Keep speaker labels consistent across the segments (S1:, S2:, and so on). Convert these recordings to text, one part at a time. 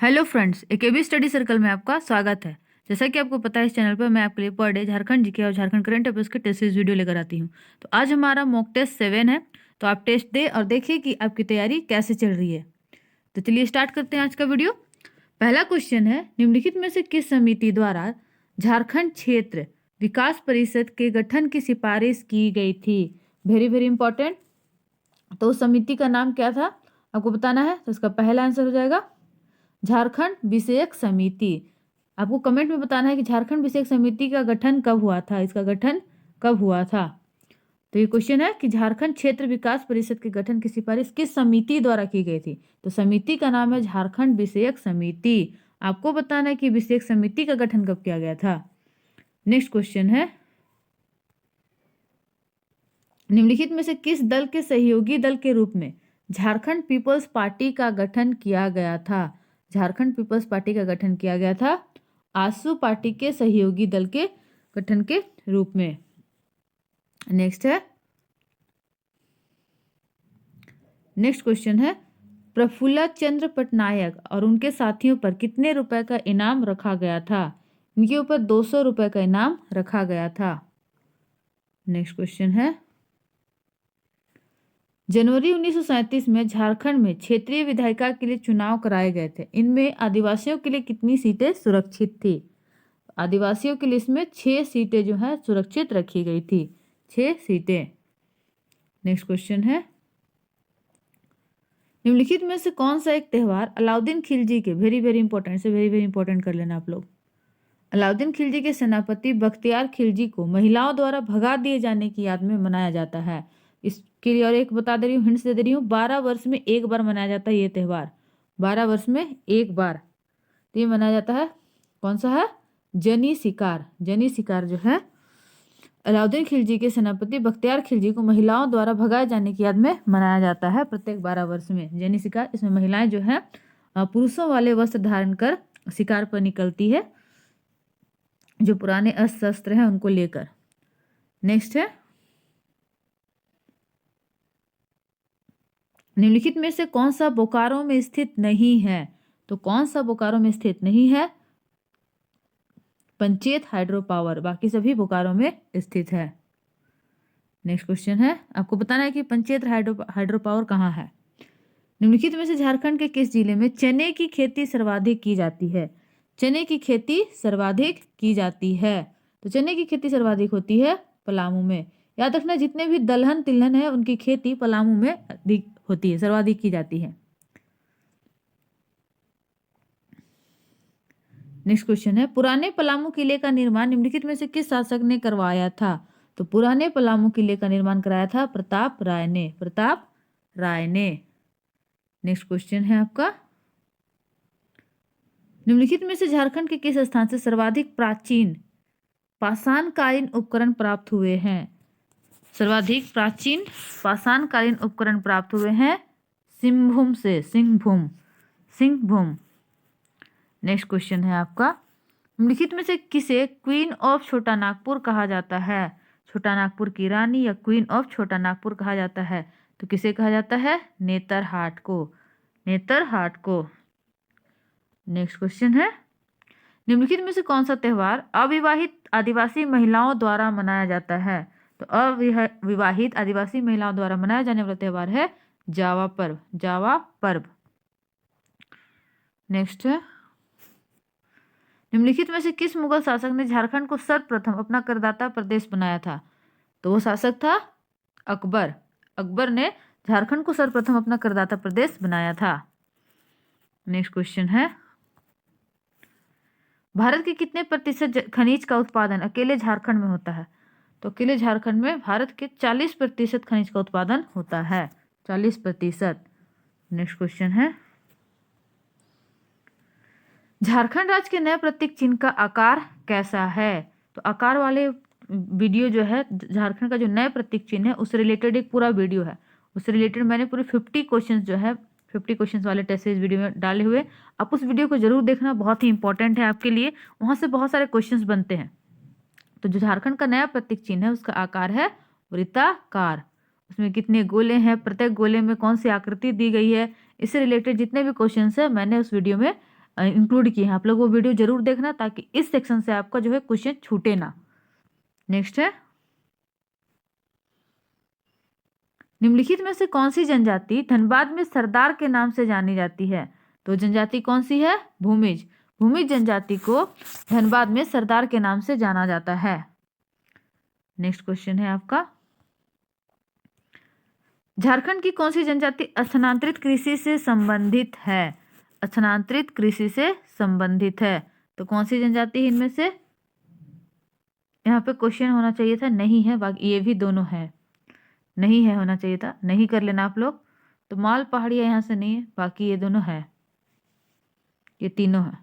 S1: Hello friends, AKB study circle में आपका स्वागत है। जैसा कि आपको पता है, इस चैनल पर मैं आपके लिए पर डे झारखंड जीके और झारखंड करंट अफेयर्स के टेस्ट सीरीज वीडियो लेकर आती हूं। तो आज हमारा मॉक टेस्ट 7 है। तो आप टेस्ट दें और देखिए कि आपकी तैयारी कैसे चल रही है। तो चलिए स्टार्ट करते हैं आज का वीडियो। पहला क्वेश्चन है, निम्नलिखित में से किस समिति द्वारा झारखंड क्षेत्र विकास परिषद के गठन की सिफारिश की गई थी? Very very important. तो उस समिति का नाम क्या था आपको बताना है। तो इसका पहला आंसर हो जाएगा झारखंड विषयक समिति। आपको कमेंट में बताना है कि झारखंड विषयक समिति का गठन कब हुआ था, इसका गठन कब हुआ था। तो ये क्वेश्चन है कि झारखंड क्षेत्र विकास परिषद के गठन की सिफारिश किस समिति द्वारा की गई थी। तो समिति का नाम है झारखंड विषयक समिति। आपको बताना है कि विषयक समिति का गठन कब किया गया था। नेक्स्ट क्वेश्चन है, निम्नलिखित में से किस दल के सहयोगी दल के रूप में झारखंड पीपल्स पार्टी का गठन किया गया था? झारखंड पीपल्स पार्टी का गठन किया गया था आजसू पार्टी के सहयोगी दल के गठन के रूप में। नेक्स्ट क्वेश्चन है, प्रफुल्ल चंद्र पटनायक और उनके साथियों पर कितने रुपए का इनाम रखा गया था? इनके ऊपर 200 रुपए का इनाम रखा गया था। नेक्स्ट क्वेश्चन है, जनवरी 1937 में झारखंड में क्षेत्रीय विधायिका के लिए चुनाव कराए गए थे। इनमें आदिवासियों के लिए कितनी सीटें सुरक्षित थी? आदिवासियों के लिए इसमें 6 सीटें जो है सुरक्षित रखी गई थी, 6 सीटें। नेक्स्ट क्वेश्चन है, निम्नलिखित में से कौन सा एक त्यौहार अलाउद्दीन खिलजी के, वेरी वेरी इंपॉर्टेंट से वेरी वेरी इंपॉर्टेंट कर लेना आप लोग, अलाउद्दीन खिलजी के सेनापति बख्तियार खिलजी को महिलाओं द्वारा भगा दिए जाने की याद में मनाया जाता है? इसके लिए और एक बता दे रही हूँ, हिंट्स दे रही हूँ, 12 वर्ष में एक बार मनाया जाता है ये त्यौहार, 12 वर्ष में एक बार तो ये मनाया जाता है। कौन सा है? जनी शिकार। जनी शिकार जो है अलाउद्दीन खिलजी के सेनापति बख्तियार खिलजी को महिलाओं द्वारा भगाए जाने की याद में मनाया जाता है प्रत्येक 12 वर्ष में। जनी शिकार, इसमें महिलाएं जो है पुरुषों वाले वस्त्र धारण कर शिकार पर निकलती है, जो पुराने अस्त्र शस्त्र हैं उनको लेकर। नेक्स्ट है, निम्नलिखित में से कौन सा बोकारो में स्थित नहीं है? तो कौन सा बोकारो में स्थित नहीं है? पंचेत हाइड्रो पावर, बाकी सभी बोकारो में स्थित है। नेक्स्ट क्वेश्चन है, आपको बताना है कि पंचेत हाइड्रो पावर कहाँ है। निम्नलिखित में से झारखंड के किस जिले में चने की खेती सर्वाधिक की जाती है? चने की खेती सर्वाधिक की जाती है। तो चने की खेती सर्वाधिक होती है पलामू में। याद रखना, जितने भी दलहन तिलहन है उनकी खेती पलामू में अधिक होती है, सर्वाधिक की जाती है। नेक्स्ट क्वेश्चन है, पुराने पलामू किले का निर्माण निम्नलिखित में से किस शासक ने करवाया था? तो पुराने पलामू किले का निर्माण कराया था प्रताप राय ने, प्रताप राय ने। नेक्स्ट क्वेश्चन है आपका, निम्नलिखित में से झारखंड के किस स्थान से सर्वाधिक प्राचीन पाषाणकालीन उपकरण प्राप्त हुए हैं? सर्वाधिक प्राचीन पाषाणकालीन उपकरण प्राप्त हुए हैं सिंहभूम से, सिंहभूम, सिंहभूम। नेक्स्ट क्वेश्चन है आपका, निम्नलिखित में से किसे क्वीन ऑफ छोटा नागपुर कहा जाता है? छोटा नागपुर की रानी या क्वीन ऑफ छोटा नागपुर कहा जाता है? तो किसे कहा जाता है? नेतरहाट को, नेतरहाट को। नेक्स्ट क्वेश्चन है, निम्नलिखित में से कौन सा त्यौहार अविवाहित आदिवासी महिलाओं द्वारा मनाया जाता है? तो अविवाहित आदिवासी महिलाओं द्वारा मनाया जाने वाला त्यौहार है जावा पर्व, जावा पर्व। नेक्स्ट है, निम्नलिखित में से किस मुगल शासक ने झारखंड को सर्वप्रथम अपना करदाता प्रदेश बनाया था? तो वो शासक था अकबर। अकबर ने झारखंड को सर्वप्रथम अपना करदाता प्रदेश बनाया था। नेक्स्ट क्वेश्चन है, भारत के कितने प्रतिशत खनिज का उत्पादन अकेले झारखंड में होता है? तो अकेले झारखंड में भारत के 40% खनिज का उत्पादन होता है, 40%। नेक्स्ट क्वेश्चन है, झारखंड राज्य के नए प्रतीक चिन्ह का आकार कैसा है? तो आकार वाले वीडियो जो है, झारखंड का जो नए प्रतीक चिन्ह है उससे रिलेटेड एक पूरा वीडियो है, उससे रिलेटेड मैंने पूरे 50 क्वेश्चन जो है 50 क्वेश्चन वाले टेस्ट सीरीज वीडियो में डाले हुए। आप उस वीडियो को जरूर देखना, बहुत ही इंपॉर्टेंट है आपके लिए, वहां से बहुत सारे क्वेश्चंस बनते हैं। तो जो झारखंड का नया प्रतीक चिन्ह है उसका आकार है वृत्ताकार। उसमें कितने गोले हैं, प्रत्येक गोले में कौन सी आकृति दी गई है, इससे रिलेटेड जितने भी क्वेश्चन है मैंने उस वीडियो में इंक्लूड किए हैं। आप लोग वो वीडियो जरूर देखना ताकि इस सेक्शन से आपका जो है क्वेश्चन छूटे ना। नेक्स्ट है, निम्नलिखित में से कौन सी जनजाति धनबाद में सरदार के नाम से जानी जाती है? तो जनजाति कौन सी है? भूमिज। भूमिज जनजाति को धनबाद में सरदार के नाम से जाना जाता है। नेक्स्ट क्वेश्चन है आपका, झारखंड की कौन सी जनजाति स्थानांतरित कृषि से संबंधित है? स्थानांतरित कृषि से संबंधित है, तो कौन सी जनजाति है इनमें से? यहाँ पे क्वेश्चन होना चाहिए था, नहीं है, बाकी ये भी दोनों है, नहीं है होना चाहिए था, नहीं कर लेना आप लोग। तो माल पहाड़िया यहाँ से नहीं है, बाकी ये दोनों है, ये तीनों है,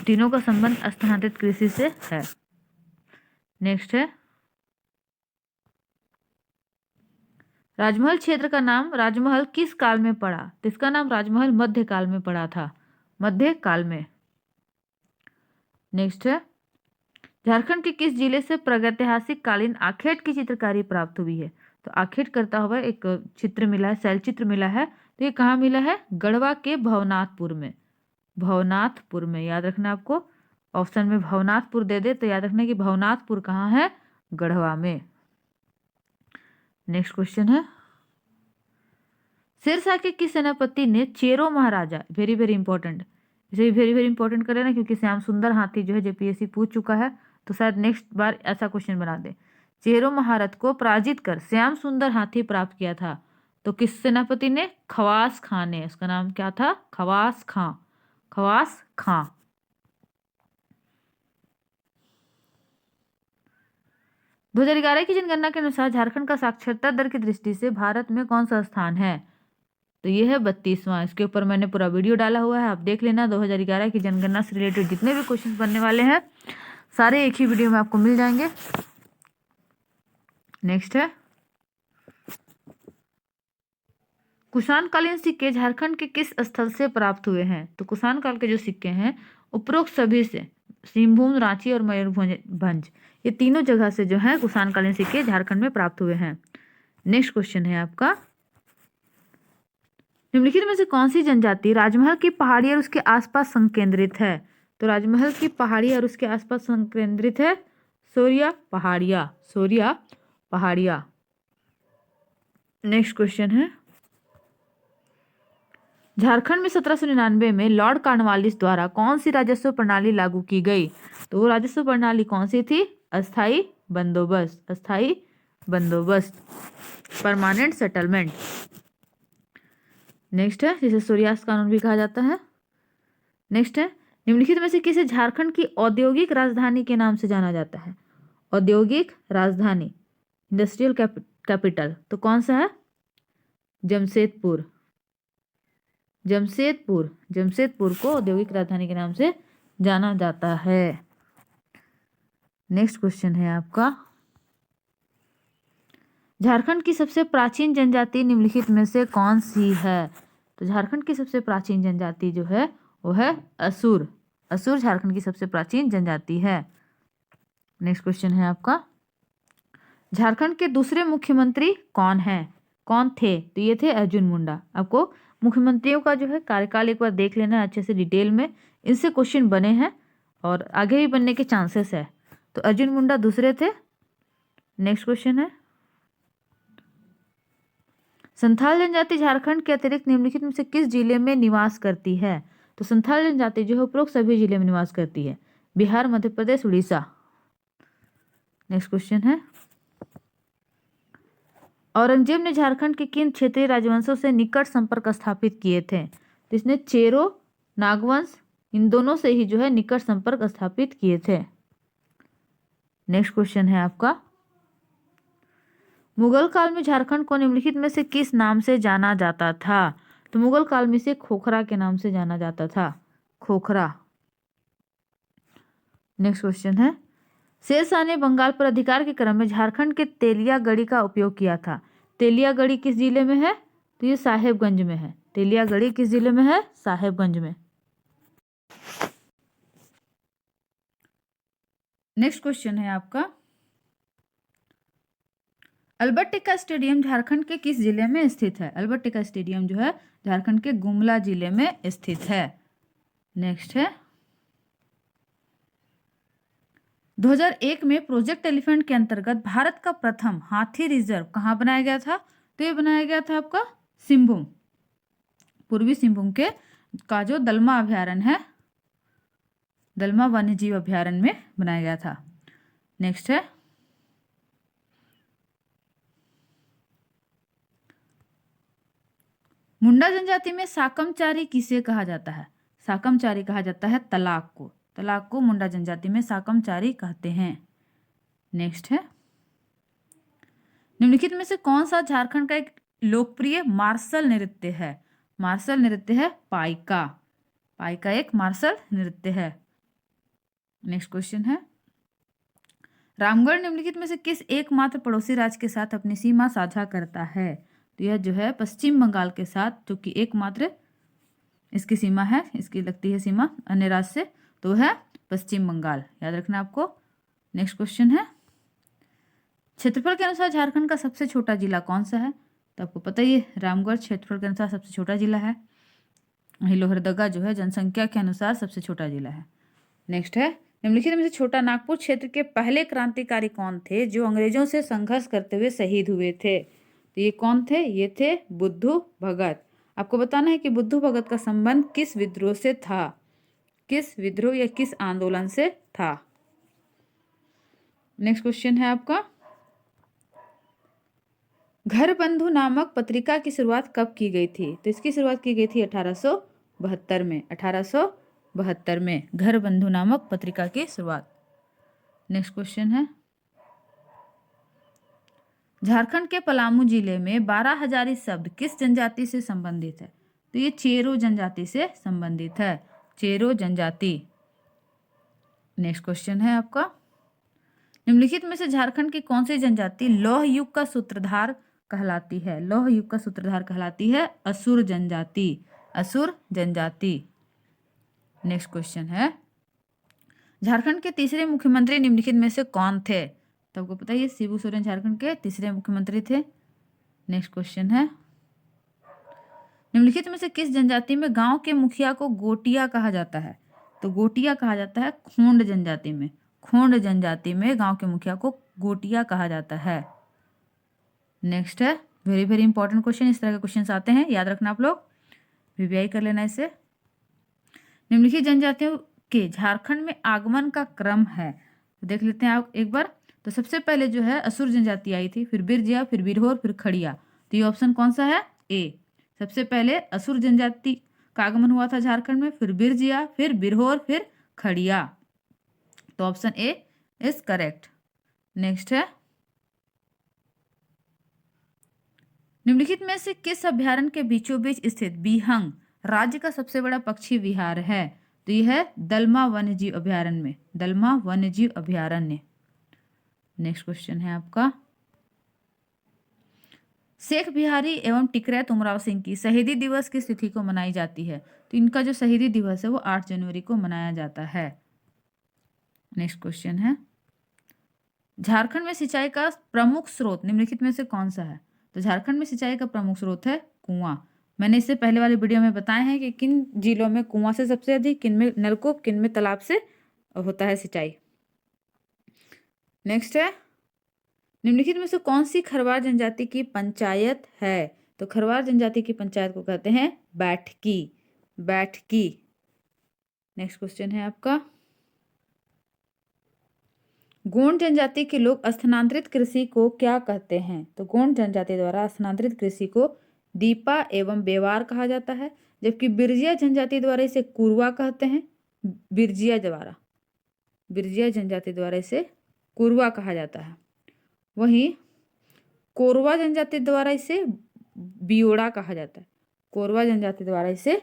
S1: तीनों का संबंध स्थानांतरित कृषि से है। नेक्स्ट है, राजमहल क्षेत्र का नाम राजमहल किस काल में पड़ा? तो इसका नाम राजमहल मध्यकाल में पड़ा था, मध्यकाल में। नेक्स्ट है, झारखंड के किस जिले से प्रागैतिहासिक कालीन आखेट की चित्रकारी प्राप्त हुई है? तो आखेट करता हुआ एक चित्र मिला है, शैल चित्र मिला है, तो ये कहाँ मिला है? गढ़वा के भवनाथपुर में, भवनाथपुर में। याद रखना, आपको ऑप्शन में भवनाथपुर दे दे तो याद रखना कि भवनाथपुर कहाँ है? गढ़वा में। नेक्स्ट क्वेश्चन है, शेरशाह के किस सेनापति ने चेरो महाराजा, वेरी वेरी इंपॉर्टेंट, इसे वेरी वेरी इंपॉर्टेंट करे ना, क्योंकि श्याम सुंदर हाथी जो है जेपीएससी पूछ चुका है, तो शायद नेक्स्ट बार ऐसा क्वेश्चन बना दे। चेरो महारथ को पराजित कर श्याम सुंदर हाथी प्राप्त किया था, तो किस सेनापति ने? खवास खां ने। उसका नाम क्या था? खवास खां, खवास खां। 2011 की जनगणना के अनुसार झारखंड का साक्षरता दर की दृष्टि से भारत में कौन सा स्थान है? तो ये है 32वां। इसके ऊपर मैंने पूरा वीडियो डाला हुआ है, आप देख लेना। 2011 की जनगणना से रिलेटेड जितने भी क्वेश्चन बनने वाले हैं सारे एक ही वीडियो में आपको मिल जाएंगे। नेक्स्ट है, कुषाण कालीन सिक्के झारखंड के किस स्थल से प्राप्त हुए हैं? तो कुषाण काल के जो सिक्के हैं उपरोक्त सभी से, सिंहभूम, रांची और मयूरभंज, ये तीनों जगह से जो है कुषाण कालीन सिक्के झारखंड में प्राप्त हुए हैं। नेक्स्ट क्वेश्चन है आपका, निम्नलिखित में से कौन सी जनजाति राजमहल की पहाड़ी और उसके आसपास संकेंद्रित है? तो राजमहल की पहाड़ी और उसके आसपास संकेंद्रित है सोरिया पहाड़िया, सोरिया पहाड़िया। नेक्स्ट क्वेश्चन है, झारखंड में 1799 में लॉर्ड कॉर्नवालिस द्वारा कौन सी राजस्व प्रणाली लागू की गई? तो वो राजस्व प्रणाली कौन सी थी? अस्थाई बंदोबस्त, अस्थाई बंदोबस्त, परमानेंट सेटलमेंट। नेक्स्ट है, जिसे सूर्यास्त कानून भी कहा जाता है। नेक्स्ट है, निम्नलिखित में से किसे झारखंड की औद्योगिक राजधानी के नाम से जाना जाता है? औद्योगिक राजधानी, इंडस्ट्रियल कैपिटल, तो कौन सा है? जमशेदपुर, जमशेदपुर, जमशेदपुर को औद्योगिक राजधानी के नाम से जाना जाता है। नेक्स्ट क्वेश्चन है आपका, झारखंड की सबसे प्राचीन जनजाति निम्नलिखित में से कौन सी है? तो झारखंड की सबसे प्राचीन जनजाति जो है वो है असुर, असुर झारखंड की सबसे प्राचीन जनजाति है। नेक्स्ट क्वेश्चन है आपका, झारखंड के दूसरे मुख्यमंत्री कौन है, कौन थे? तो ये थे अर्जुन मुंडा। आपको मुख्यमंत्रियों का जो है कार्यकाल एक बार देख लेना अच्छे से डिटेल में, इनसे क्वेश्चन बने हैं और आगे भी बनने के चांसेस है। तो अर्जुन मुंडा दूसरे थे। नेक्स्ट क्वेश्चन है, संथाल जनजाति झारखंड के अतिरिक्त निम्नलिखित में से किस जिले में निवास करती है? तो संथाल जनजाति जो है उपरोक्त सभी जिले में निवास करती है, बिहार, मध्य प्रदेश, उड़ीसा। नेक्स्ट क्वेश्चन है, औरंगजेब ने झारखंड के किन क्षेत्रीय राजवंशों से निकट संपर्क स्थापित किए थे? तो इसने चेरो, नागवंश, इन दोनों से ही जो है निकट संपर्क स्थापित किए थे। नेक्स्ट क्वेश्चन है आपका, मुगल काल में झारखंड को निम्नलिखित में से किस नाम से जाना जाता था? तो मुगल काल में से खोखरा के नाम से जाना जाता था, खोखरा। नेक्स्ट क्वेश्चन है, शेरशाह ने बंगाल पर अधिकार के क्रम में झारखंड के तेलियागढ़ी का उपयोग किया था। तेलियागढ़ी किस जिले में है? तो ये साहेबगंज में है। तेलियागढ़ी किस जिले में है? साहेबगंज में। नेक्स्ट क्वेश्चन है आपका, अल्बर्ट एक्का स्टेडियम झारखंड के किस जिले में स्थित है? अल्बर्ट एक्का स्टेडियम जो है झारखंड के गुमला जिले में स्थित है। नेक्स्ट है 2001 में प्रोजेक्ट एलिफेंट के अंतर्गत भारत का प्रथम हाथी रिजर्व कहाँ बनाया गया था? तो ये बनाया गया था आपका सिंहभूम, पूर्वी सिंहभूम के का जो दलमा अभ्यारण्य है, दलमा वन्यजीव अभ्यारण्य में बनाया गया था। नेक्स्ट है मुंडा जनजाति में साकमचारी किसे कहा जाता है? साकमचारी कहा जाता है तलाक को। तलाक को मुंडा जनजाति में साकमचारी कहते हैं। नेक्स्ट है निम्नलिखित में से कौन सा झारखंड का एक लोकप्रिय मार्शल नृत्य है? मार्शल नृत्य है पाइका। पाइका एक मार्शल नृत्य है। नेक्स्ट क्वेश्चन है रामगढ़ निम्नलिखित में से किस एकमात्र पड़ोसी राज्य के साथ अपनी सीमा साझा करता है? तो यह जो है पश्चिम बंगाल के साथ, जो कि एकमात्र इसकी सीमा है, इसकी लगती है सीमा अन्य राज्य से, तो है पश्चिम बंगाल, याद रखना आपको। नेक्स्ट क्वेश्चन है क्षेत्रफल के अनुसार झारखंड का सबसे छोटा जिला कौन सा है? तो आपको पता ही है रामगढ़ क्षेत्रफल के अनुसार सबसे छोटा जिला है। वहीं लोहरदगा जो है जनसंख्या के अनुसार सबसे छोटा जिला है। नेक्स्ट है निम्नलिखित में से छोटा नागपुर क्षेत्र के पहले क्रांतिकारी कौन थे जो अंग्रेजों से संघर्ष करते हुए शहीद हुए थे? तो ये कौन थे? ये थे बुद्धू भगत। आपको बताना है कि बुद्धू भगत का संबंध किस विद्रोह से था, किस विद्रोह या किस आंदोलन से था। नेक्स्ट क्वेश्चन है आपका घर बंधु नामक पत्रिका की शुरुआत कब की गई थी? तो इसकी शुरुआत की गई थी 1872 में। 1872 में घर बंधु नामक पत्रिका की शुरुआत। नेक्स्ट क्वेश्चन है झारखंड के पलामू जिले में 12 हजारी शब्द किस जनजाति से संबंधित है? तो ये चेरो जनजाति से संबंधित है, चेरो जनजाति। नेक्स्ट क्वेश्चन है आपका निम्नलिखित में से झारखंड की कौन सी जनजाति लौह युग का सूत्रधार कहलाती है? लौह युग का सूत्रधार कहलाती है असुर जनजाति, असुर जनजाति। नेक्स्ट क्वेश्चन है झारखंड के तीसरे मुख्यमंत्री निम्नलिखित में से कौन थे? तो आपको पता है शिबू सोरेन झारखंड के तीसरे मुख्यमंत्री थे। नेक्स्ट क्वेश्चन है निम्नलिखित में से किस जनजाति में गांव के मुखिया को गोटिया कहा जाता है? तो गोटिया कहा जाता है खोंड जनजाति में। खोंड जनजाति में गांव के मुखिया को गोटिया कहा जाता है। नेक्स्ट है वेरी वेरी इंपॉर्टेंट क्वेश्चन, इस तरह के क्वेश्चन आते हैं, याद रखना आप लोग, वीवीआई कर लेना इसे। निम्नलिखित जनजातियों के झारखंड में आगमन का क्रम है, तो देख लेते हैं आप एक बार। तो सबसे पहले जो है असुर जनजाति आई थी, फिर बिरजिया, फिर बिरहोर, फिर खड़िया। तो ये ऑप्शन कौन सा है? ए। सबसे पहले असुर जनजाति का आगमन हुआ था झारखंड में, फिर बिरजिया, फिर बिरहोर, फिर खड़िया। तो option A is correct. Next है निम्नलिखित में से किस अभ्यारण्य के बीचों बीच स्थित बिहंग राज्य का सबसे बड़ा पक्षी विहार है? तो यह है दलमा वन्यजीव अभ्यारण्य में, दलमा वन्यजीव अभ्यारण्य। नेक्स्ट क्वेश्चन है आपका शेख बिहारी एवं टिकरैत उमराव सिंह की शहीदी दिवस किस तिथि को मनाई जाती है? तो इनका जो शहीदी दिवस है वो 8 जनवरी को मनाया जाता है। नेक्स्ट क्वेश्चन है झारखंड में सिंचाई का प्रमुख स्रोत निम्नलिखित में से कौन सा है? तो झारखंड में सिंचाई का प्रमुख स्रोत है कुआं। मैंने इससे पहले वाली वीडियो में बताया है कि किन जिलों में कुआं से सबसे अधिक, किन में नलकूप, किन में तालाब से होता है सिंचाई। नेक्स्ट है निम्नलिखित में से कौन सी खरवार जनजाति की पंचायत है? तो खरवार जनजाति की पंचायत को कहते हैं बैठकी, बैठकी। नेक्स्ट क्वेश्चन है आपका गोंड जनजाति के लोग स्थानांतरित कृषि को क्या कहते हैं? तो गोंड जनजाति द्वारा स्थानांतरित कृषि को दीपा एवं बेवार कहा जाता है, जबकि बिरजिया जनजाति द्वारा इसे कुरवा कहते हैं। बिरजिया जनजाति द्वारा इसे कुरवा कहा जाता है। वहीं कोरवा जनजाति द्वारा इसे बियोड़ा कहा जाता है। कोरवा जनजाति द्वारा इसे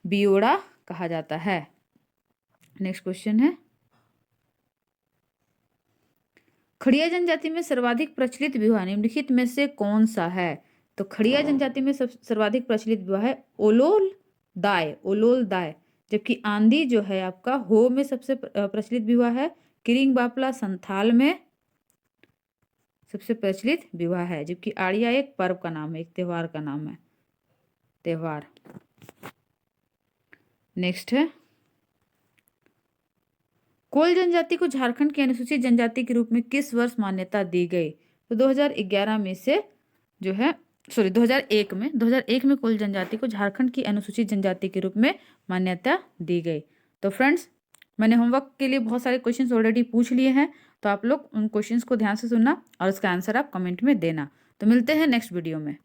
S1: बियोड़ा कहा जाता है। नेक्स्ट क्वेश्चन है खड़िया जनजाति में सर्वाधिक प्रचलित विवाह निम्नलिखित में से कौन सा है? तो खड़िया जनजाति में सर्वाधिक प्रचलित विवाह है ओलोल दाय, ओलोल दाय। जबकि आंधी जो है आपका हो में सबसे प्रचलित विवाह है किरिंग बापला संथाल में, सबसे प्रचलित विवाह है, जबकि आड़िया एक पर्व का नाम है, एक त्योहार का नाम है, त्योहार। नेक्स्ट है, कोल जनजाति को झारखंड की अनुसूचित जनजाति के रूप में किस वर्ष मान्यता दी गई? तो 2011 में से जो है 2001 में कोल जनजाति को झारखंड की अनुसूचित जनजाति के रूप में मान्यता दी गई। तो फ्रेंड्स, मैंने होमवर्क के लिए बहुत सारे क्वेश्चंस ऑलरेडी पूछ लिए हैं, तो आप लोग उन क्वेश्चंस को ध्यान से सुनना और उसका आंसर आप कमेंट में देना। तो मिलते हैं नेक्स्ट वीडियो में।